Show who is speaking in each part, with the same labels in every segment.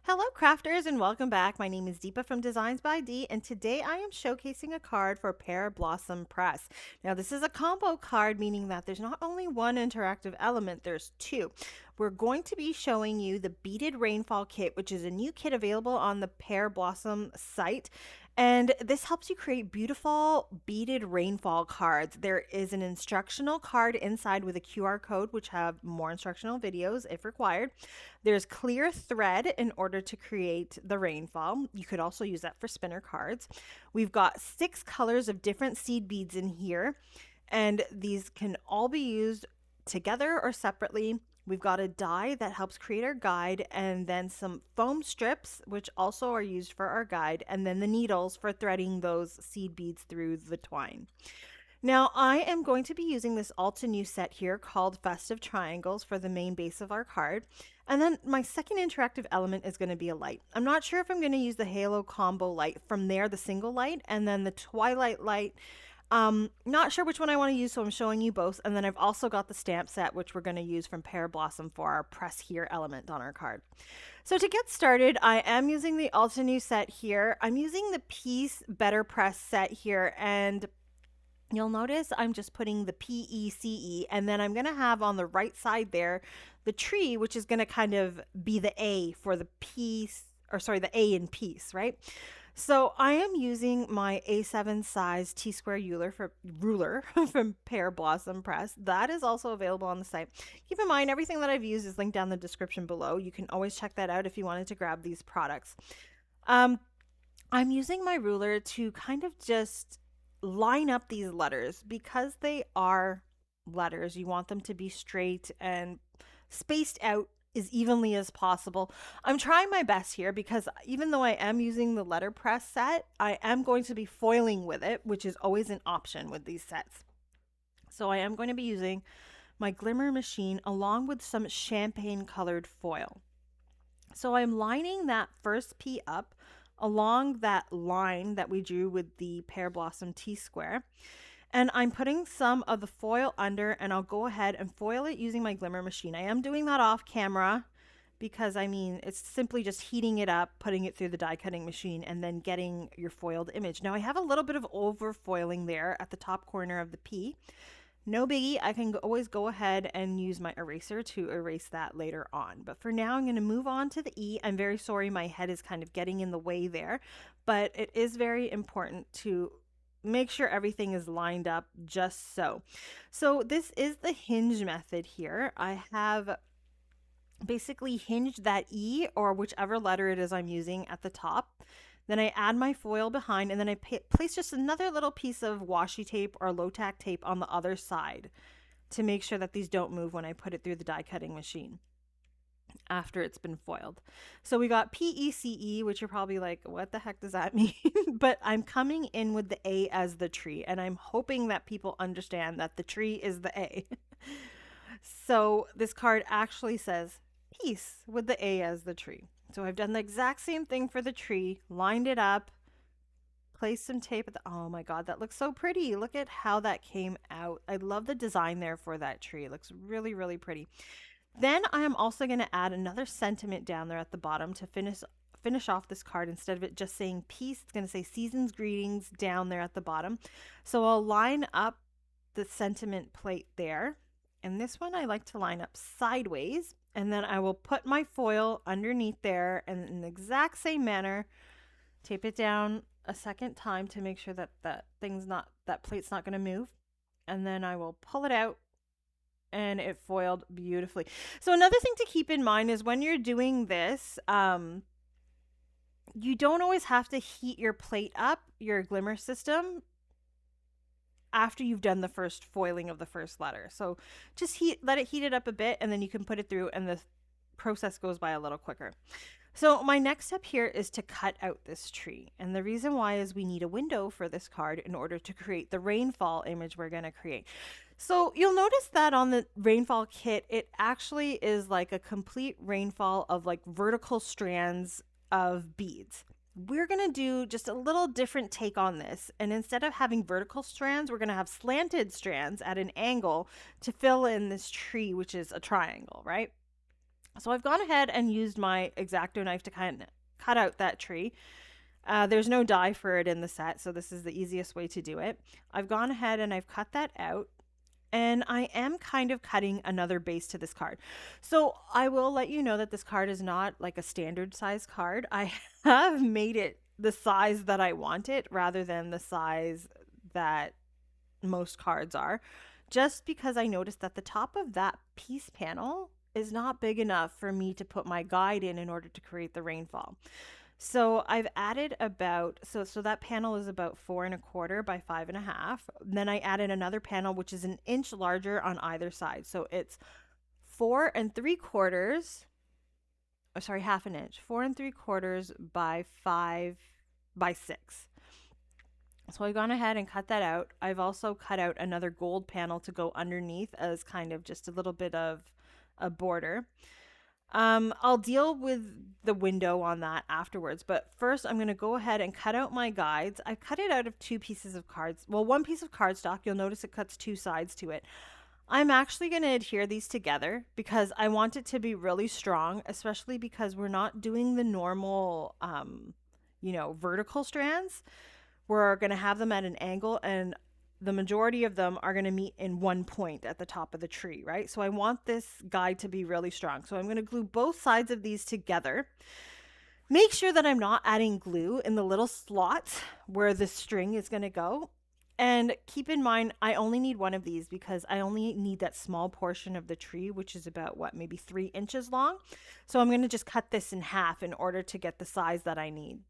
Speaker 1: Hello crafters and welcome back. My name is Deepa from Designs by D and today I am showcasing a card for Pear Blossom Press. Now this is a combo card, meaning that there's not only one interactive element, there's two. We're going to be showing you the Beaded Rainfall Kit, which is a new kit available on the Pear Blossom site. And this helps you create beautiful beaded rainfall cards. There is an instructional card inside with a QR code, which have more instructional videos if required. There's clear thread in order to create the rainfall. You could also use that for spinner cards. We've got 6 colors of different seed beads in here, and these can all be used together or separately. We've got a die that helps create our guide, and then some foam strips, which also are used for our guide, and then the needles for threading those seed beads through the twine. Now, I am going to be using this Alta New set here called Festive Triangles for the main base of our card. And then my second interactive element is going to be a light. I'm not sure if I'm going to use the Halo Combo light, from there the single light, and then the Twilight light. Not sure which one I want to use, so I'm showing you both. And then I've also got the stamp set, which we're going to use from Pear Blossom for our press here element on our card. So to get started, I am using the Alta New set here. I'm using the Piece Better Press set here, and you'll notice I'm just putting the PECE, and then I'm going to have on the right side there the tree, which is going to kind of be the A for the piece, or sorry, the A in piece, right? So I am using my A7 size T-square ruler from Pear Blossom Press. That is also available on the site. Keep in mind, everything that I've used is linked down the description below. You can always check that out if you wanted to grab these products. I'm using my ruler to kind of just line up these letters. Because they are letters, you want them to be straight and spaced out as evenly as possible. I'm trying my best here because even though I am using the letter press set, I am going to be foiling with it, which is always an option with these sets. So I am going to be using my glimmer machine along with some champagne colored foil. So I'm lining that first P up along that line that we drew with the Pear Blossom T-square. And I'm putting some of the foil under, and I'll go ahead and foil it using my glimmer machine. I am doing that off camera because, I mean, it's simply just heating it up, putting it through the die cutting machine, and then getting your foiled image. Now I have a little bit of over foiling there at the top corner of the P. No biggie, I can always go ahead and use my eraser to erase that later on. But for now, I'm going to move on to the E. I'm very sorry my head is kind of getting in the way there, but it is very important to make sure everything is lined up just so. So this is the hinge method here. I have basically hinged that E, or whichever letter it is I'm using, at the top. Then I add my foil behind, and then I place just another little piece of washi tape or low tack tape on the other side to make sure that these don't move when I put it through the die cutting machine after it's been foiled. So we got PECE, which you're probably like, what the heck does that mean? But I'm coming in with the A as the tree, and I'm hoping that people understand that the tree is the A. So this card actually says peace with the A as the tree. So I've done the exact same thing for the tree, lined it up, placed some tape at the, oh my god, that looks so pretty. Look at how that came out. I love the design there for that tree. It looks really, really pretty. Then I am also going to add another sentiment down there at the bottom to finish off this card. Instead of it just saying peace, it's going to say season's greetings down there at the bottom. So I'll line up the sentiment plate there. And this one I like to line up sideways. And then I will put my foil underneath there, and in the exact same manner, tape it down a second time to make sure that that plate's not going to move. And then I will pull it out, and it foiled beautifully. So another thing to keep in mind is when you're doing this, you don't always have to heat your plate up, your glimmer system, after you've done the first foiling of the first letter. So just let it heat it up a bit, and then you can put it through, and the process goes by a little quicker. So my next step here is to cut out this tree. And the reason why is we need a window for this card in order to create the rainfall image we're going to create. So you'll notice that on the rainfall kit, it actually is like a complete rainfall of like vertical strands of beads. We're going to do just a little different take on this. And instead of having vertical strands, we're going to have slanted strands at an angle to fill in this tree, which is a triangle, right? So I've gone ahead and used my X-Acto knife to kind of cut out that tree. There's no die for it in the set, so this is the easiest way to do it. I've gone ahead and I've cut that out. And I am kind of cutting another base to this card. So I will let you know that this card is not like a standard size card. I have made it the size that I want it rather than the size that most cards are, just because I noticed that the top of that piece panel is not big enough for me to put my guide in order to create the rainfall. So I've added about, so that panel is about 4¼ by 5½. Then I added another panel which is an inch larger on either side. So it's 4¾ oh, sorry, half an inch, 4¾ by 5×6. So I've gone ahead and cut that out. I've also cut out another gold panel to go underneath as kind of just a little bit of a border. I'll deal with the window on that afterwards, but first I'm going to go ahead and cut out my guides. I cut it out of two pieces of cards. Well, one piece of cardstock. You'll notice it cuts two sides to it. I'm actually going to adhere these together because I want it to be really strong, especially because we're not doing the normal, vertical strands. We're going to have them at an angle, and the majority of them are going to meet in one point at the top of the tree, right? So I want this guide to be really strong. So I'm going to glue both sides of these together. Make sure that I'm not adding glue in the little slots where the string is going to go. And keep in mind, I only need one of these because I only need that small portion of the tree, which is about maybe 3 inches long. So I'm going to just cut this in half in order to get the size that I need.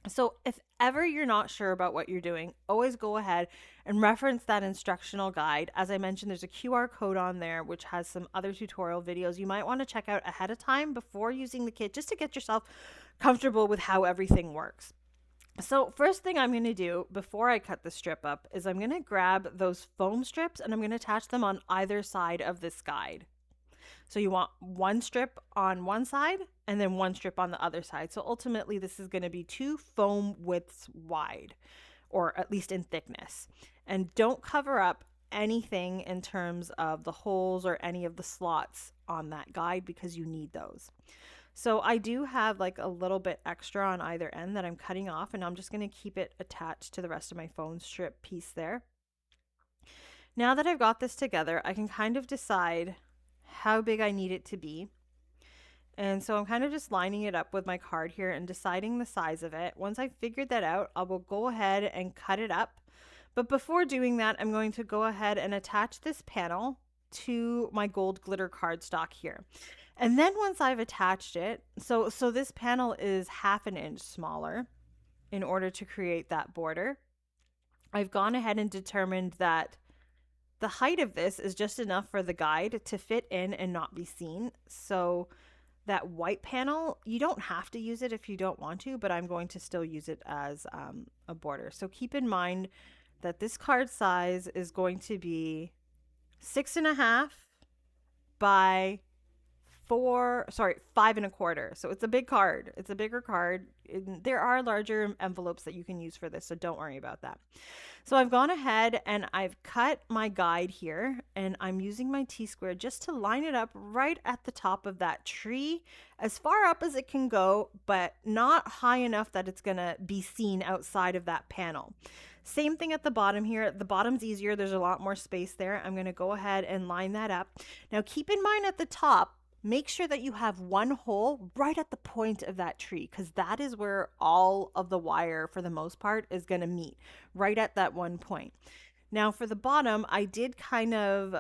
Speaker 1: So if ever you're not sure about what you're doing, always go ahead and reference that instructional guide. As I mentioned, there's a QR code on there which has some other tutorial videos you might want to check out ahead of time before using the kit, just to get yourself comfortable with how everything works. So first thing I'm going to do before I cut the strip up is I'm going to grab those foam strips and I'm going to attach them on either side of this guide. So you want one strip on one side and then one strip on the other side. So ultimately this is going to be 2 foam widths wide, or at least in thickness. And don't cover up anything in terms of the holes or any of the slots on that guide because you need those. So I do have like a little bit extra on either end that I'm cutting off, and I'm just going to keep it attached to the rest of my foam strip piece there. Now that I've got this together, I can kind of decide how big I need it to be. And so I'm kind of just lining it up with my card here and deciding the size of it. Once I've figured that out, I will go ahead and cut it up. But before doing that, I'm going to go ahead and attach this panel to my gold glitter cardstock here. And then once I've attached it, so this panel is ½ an inch smaller in order to create that border. I've gone ahead and determined that the height of this is just enough for the guide to fit in and not be seen. So that white panel, you don't have to use it if you don't want to, but I'm going to still use it as a border. So keep in mind that this card size is going to be 6½ by 5¼ So it's a big card. It's a bigger card. There are larger envelopes that you can use for this, so don't worry about that. So I've gone ahead and I've cut my guide here, and I'm using my T-square just to line it up right at the top of that tree, as far up as it can go, but not high enough that it's going to be seen outside of that panel. Same thing at the bottom here. The bottom's easier. There's a lot more space there. I'm going to go ahead and line that up. Now keep in mind at the top, make sure that you have one hole right at the point of that tree, because that is where all of the wire, for the most part, is going to meet, right at that one point. Now for the bottom, I did kind of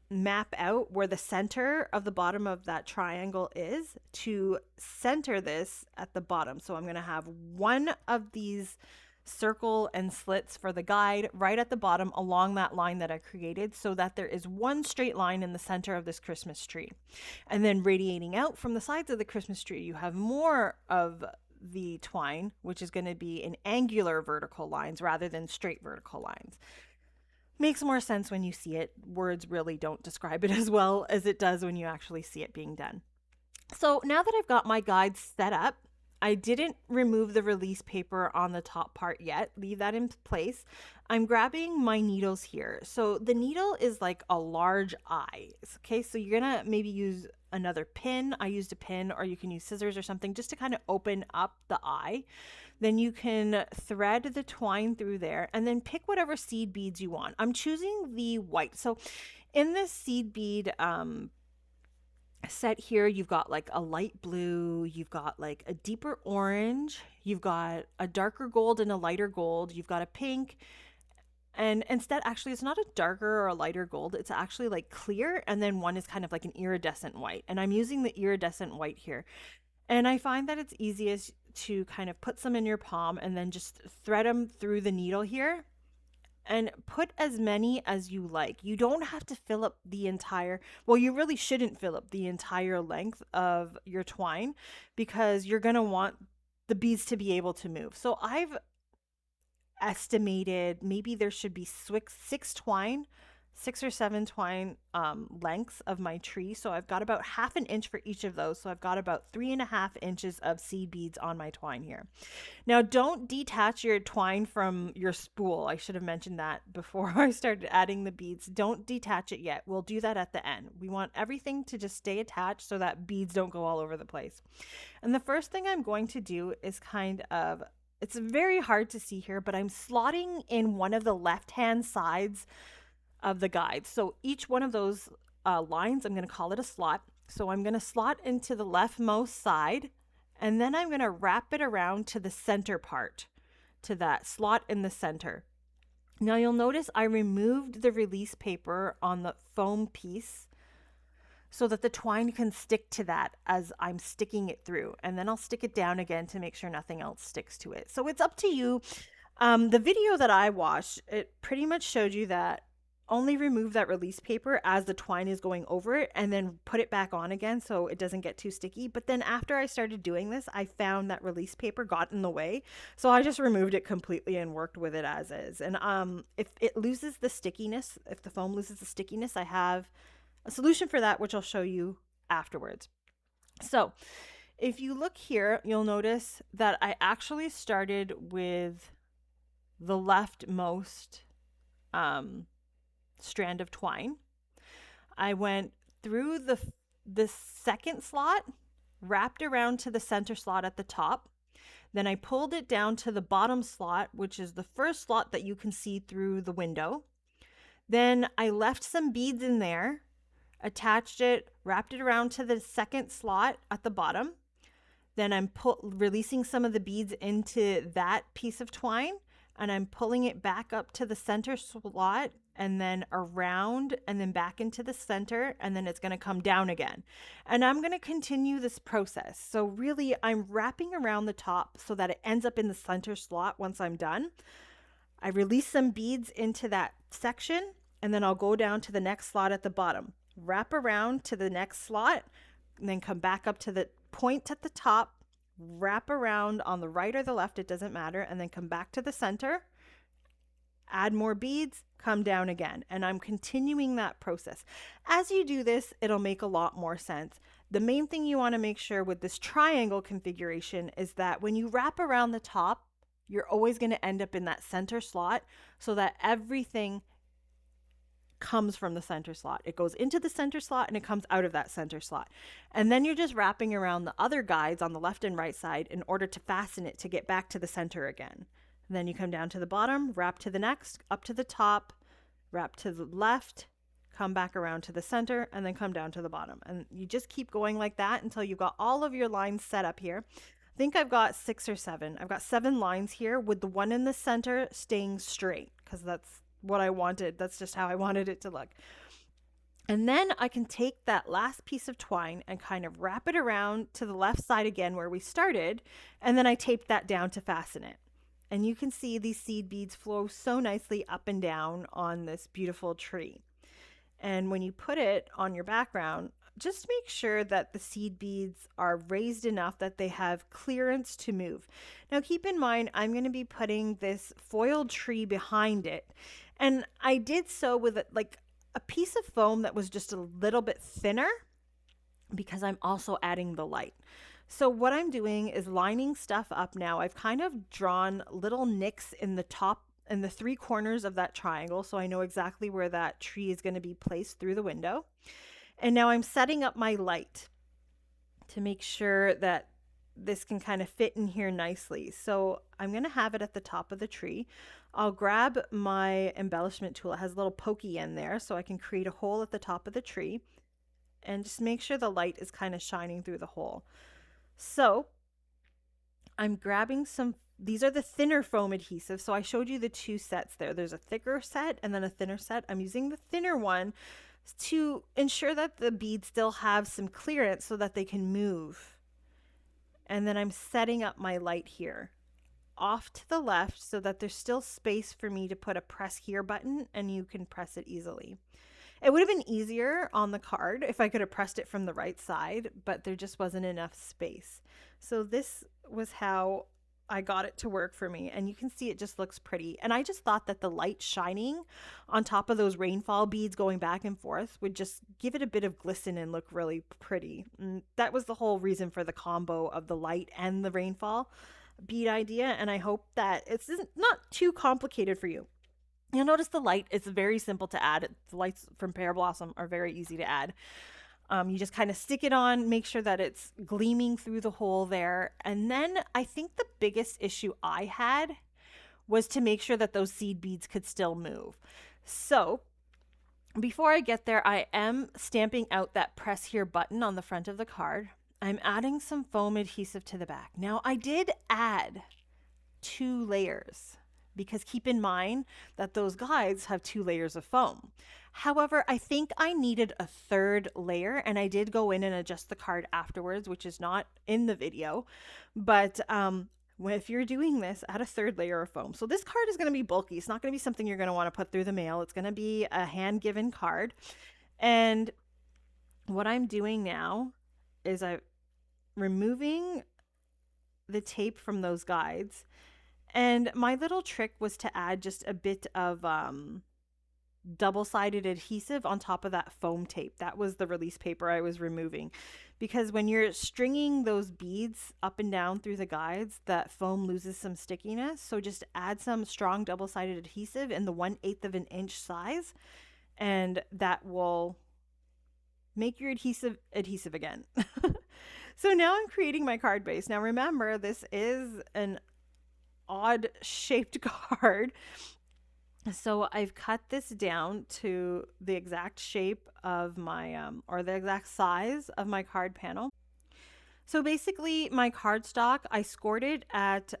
Speaker 1: map out where the center of the bottom of that triangle is to center this at the bottom. So I'm going to have one of these circle and slits for the guide right at the bottom along that line that I created, so that there is one straight line in the center of this Christmas tree. And then radiating out from the sides of the Christmas tree, you have more of the twine, which is going to be in angular vertical lines rather than straight vertical lines. Makes more sense when you see it. Words really don't describe it as well as it does when you actually see it being done. So now that I've got my guide set up, I didn't remove the release paper on the top part yet. Leave that in place. I'm grabbing my needles here. So the needle is like a large eye. Okay, so you're gonna maybe use another pin. I used a pin, or you can use scissors or something just to kind of open up the eye. Then you can thread the twine through there and then pick whatever seed beads you want. I'm choosing the white. So in this seed bead set here, you've got like a light blue, you've got like a deeper orange, you've got a darker gold and a lighter gold, you've got a pink, and instead, actually, it's not a darker or a lighter gold. It's actually like clear. And then one is kind of like an iridescent white. And I'm using the iridescent white here. And I find that it's easiest to kind of put some in your palm and then just thread them through the needle here and put as many as you like. You don't have to fill up the entire, well, you really shouldn't fill up the entire length of your twine because you're going to want the beads to be able to move. So I've estimated maybe there should be six or seven twine lengths of my tree. So I've got about 1/2 inch for each of those. So I've got about 3.5 inches of seed beads on my twine here. Now, don't detach your twine from your spool. I should have mentioned that before I started adding the beads. Don't detach it yet. We'll do that at the end. We want everything to just stay attached so that beads don't go all over the place. And the first thing I'm going to do is it's very hard to see here, but I'm slotting in one of the left-hand sides of the guide. So each one of those lines, I'm going to call it a slot. So I'm going to slot into the leftmost side, and then I'm going to wrap it around to the center part, to that slot in the center. Now you'll notice I removed the release paper on the foam piece so that the twine can stick to that as I'm sticking it through. And then I'll stick it down again to make sure nothing else sticks to it. So it's up to you. The video that I watched, it pretty much showed you that only remove that release paper as the twine is going over it and then put it back on again so it doesn't get too sticky. But then after I started doing this, I found that release paper got in the way. So I just removed it completely and worked with it as is. And if it loses the stickiness, if the foam loses the stickiness, I have a solution for that, which I'll show you afterwards. So if you look here, you'll notice that I actually started with the leftmost strand of twine. I went through the second slot, wrapped around to the center slot at the top. Then I pulled it down to the bottom slot, which is the first slot that you can see through the window. Then I left some beads in there, attached it, wrapped it around to the second slot at the bottom. Then I'm releasing some of the beads into that piece of twine, and I'm pulling it back up to the center slot and then around and then back into the center, and then it's going to come down again. And I'm going to continue this process. So really, I'm wrapping around the top so that it ends up in the center slot once I'm done. I release some beads into that section, and then I'll go down to the next slot at the bottom, wrap around to the next slot, and then come back up to the point at the top, wrap around on the right or the left, it doesn't matter, and then come back to the center, add more beads, come down again. And I'm continuing that process. As you do this, it'll make a lot more sense. The main thing you want to make sure with this triangle configuration is that when you wrap around the top, you're always going to end up in that center slot so that everything comes from the center slot. It goes into the center slot and it comes out of that center slot. And then you're just wrapping around the other guides on the left and right side in order to fasten it to get back to the center again. And then you come down to the bottom, wrap to the next, up to the top, wrap to the left, come back around to the center, and then come down to the bottom. And you just keep going like that until you've got all of your lines set up here. I think I've got 6 or 7. I've got 7 lines here with the one in the center staying straight because that's what I wanted. That's just how I wanted it to look. And then I can take that last piece of twine and kind of wrap it around to the left side again where we started. And then I tape that down to fasten it. And you can see these seed beads flow so nicely up and down on this beautiful tree. And when you put it on your background, just make sure that the seed beads are raised enough that they have clearance to move. Now keep in mind, I'm going to be putting this foiled tree behind it. And I did so with like a piece of foam that was just a little bit thinner because I'm also adding the light. So what I'm doing is lining stuff up now. I've kind of drawn little nicks in the top and the 3 corners of that triangle, so I know exactly where that tree is going to be placed through the window. And now I'm setting up my light to make sure that this can kind of fit in here nicely. So I'm going to have it at the top of the tree. I'll grab my embellishment tool. It has a little pokey end there so I can create a hole at the top of the tree and just make sure the light is kind of shining through the hole. So I'm grabbing some, these are the thinner foam adhesive. So I showed you the two sets there. There's a thicker set and then a thinner set. I'm using the thinner one to ensure that the beads still have some clearance so that they can move. And then I'm setting up my light here off to the left so that there's still space for me to put a press here button and you can press it easily. It would have been easier on the card if I could have pressed it from the right side, but there just wasn't enough space. So this was how I got it to work for me, and you can see it just looks pretty. And I just thought that the light shining on top of those rainfall beads going back and forth would just give it a bit of glisten and look really pretty. And that was the whole reason for the combo of the light and the rainfall bead idea, and I hope that it's not too complicated for you. You'll notice the light is very simple to add. The lights from Pear Blossom are very easy to add. You just kind of stick it on, make sure that it's gleaming through the hole there. And then I think the biggest issue I had was to make sure that those seed beads could still move. So before I get there, I am stamping out that press here button on the front of the card. I'm adding some foam adhesive to the back. Now I did add 2 layers because keep in mind that those guides have 2 layers of foam. However, I think I needed a 3rd layer, and I did go in and adjust the card afterwards, which is not in the video. But if you're doing this, add a 3rd layer of foam. So this card is going to be bulky. It's not going to be something you're going to want to put through the mail. It's going to be a hand-given card. And what I'm doing now is I'm removing the tape from those guides. And my little trick was to add just a bit of double-sided adhesive on top of that foam tape. That was the release paper I was removing. Because when you're stringing those beads up and down through the guides, that foam loses some stickiness. So just add some strong double-sided adhesive in the 1/8 of an inch size, and that will make your adhesive again. So now I'm creating my card base. Now remember, this is an odd shaped card. So I've cut this down to the exact shape of my, or the exact size of my card panel. So basically my cardstock, I scored it at,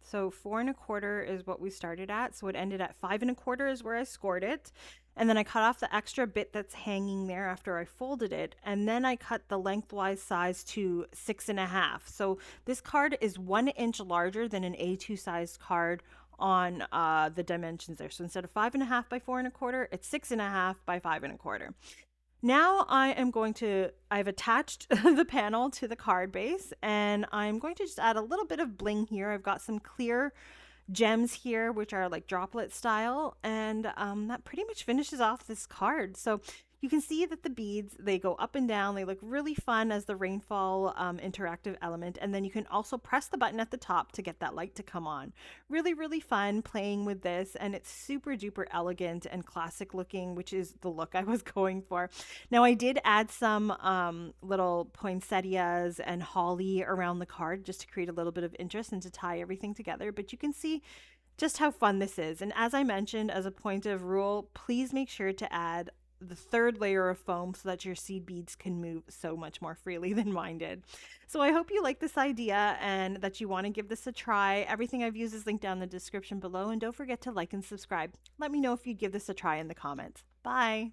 Speaker 1: so 4 1/4 is what we started at. So it ended at 5 1/4 is where I scored it. And then I cut off the extra bit that's hanging there after I folded it. And then I cut the lengthwise size to 6 1/2. So this card is 1 inch larger than an A2 sized card on the dimensions there. So instead of 5 1/2 by 4 1/4, it's 6 1/2 by 5 1/4. Now I've attached the panel to the card base, and I'm going to just add a little bit of bling here. I've got some clear gems here, which are like droplet style, and that pretty much finishes off this card. So you can see that the beads, they go up and down. They look really fun as the rainfall interactive element. And then you can also press the button at the top to get that light to come on. Really, really fun playing with this. And it's super duper elegant and classic looking, which is the look I was going for. Now I did add some little poinsettias and holly around the card just to create a little bit of interest and to tie everything together. But you can see just how fun this is. And as I mentioned, as a point of rule, please make sure to add the 3rd layer of foam so that your seed beads can move so much more freely than mine did. So I hope you like this idea and that you want to give this a try. Everything I've used is linked down in the description below, and don't forget to like and subscribe. Let me know if you'd give this a try in the comments. Bye!